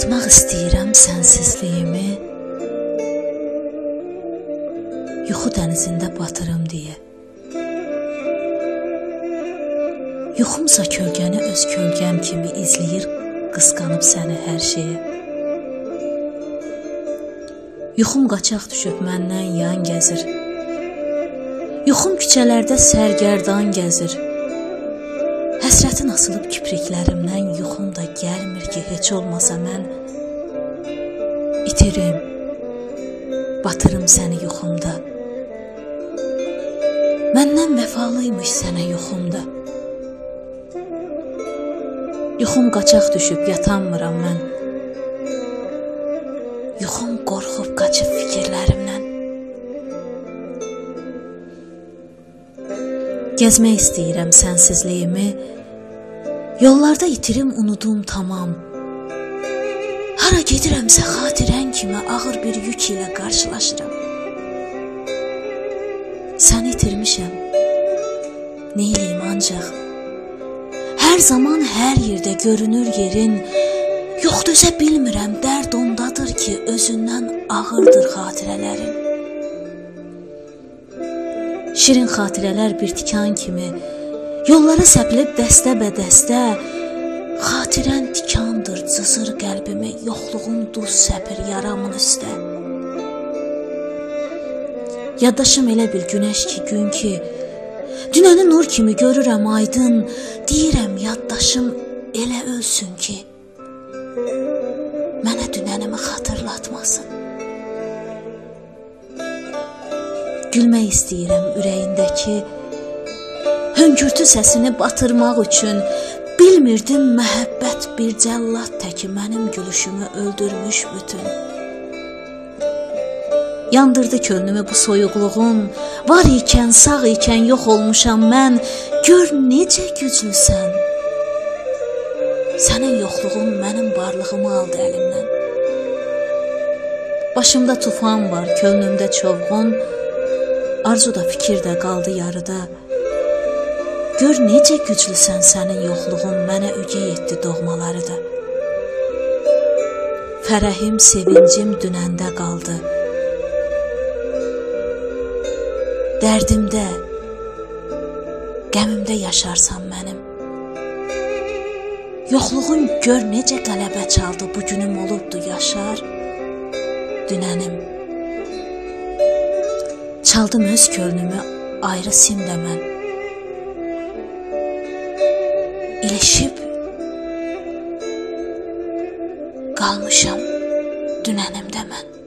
Atmaq istəyirəm sənsizliyimi, yuxu dənizində batırım deyə. Yuxumsa kölgəni öz kölgəm kimi izləyir, qısqanıb səni hər şeyə. Yuxum qaçaq düşüb məndən yan gəzir. Yuxum küçələrdə sərgərdan gəzir. Həsrətin asılıb kipriklərimdən yuxum da gəlmir ki, heç olmasa mən itirim, batırım səni yuxumda. Məndən vəfalıymış sənə yuxumda. Yuxum qaçaq düşüb yatanmıram mən. Yuxum qorxub qaçıb fikirlərimdən. Gəzmək istəyirəm sənsizliyimi, yollarda itirim, unudum tamam. Hara gedirəmsə xatirən kimi ağır bir yük ilə qarşılaşıram. Səni itirmişəm, neyliyim ancaq. Hər zaman hər yerdə görünür yerin, yox dözə bilmirəm, dərd ondadır ki, özündən ağırdır xatirələrin. Şirin xatirələr bir tikan kimi, yollara səpilib dəstə-bədəstə, xatirən tikandır, cızır qəlbimi, yoxluğun duz səpir yaramın üstə. Yaddaşım elə bil günəş ki, gün ki, dünəni nur kimi görürəm aydın, deyirəm yaddaşım elə ölsün ki, mənə dünənimi xatırlatmasın. Gülmək istəyirəm ürəyindəki hönkürtü səsini batırmaq üçün. Bilmirdim məhəbbət bir cəllad təki mənim gülüşümü öldürmüş bütün. Yandırdı könlümü bu soyuqluğun, var ikən, sağ ikən yox olmuşam mən. Gör necə güclüsən, sənin yoxluğun mənim varlığımı aldı əlimdən. Başımda tufan var, könlümdə çovğun, arzu da fikir də qaldı yarıda. Gör necə güclüsən, sənin yoxluğun mənə ögey etdi doğmaları da. Fərəhim, sevincim dünəndə qaldı. Dərdimdə, qəmimdə yaşarsan mənim. Yoxluğun gör necə qələbə çaldı, bugünüm olubdu yaşar dünənim. Çaldım öz könlümü ayrı simdə mən. İlişib qalmışam dünənimdə mən.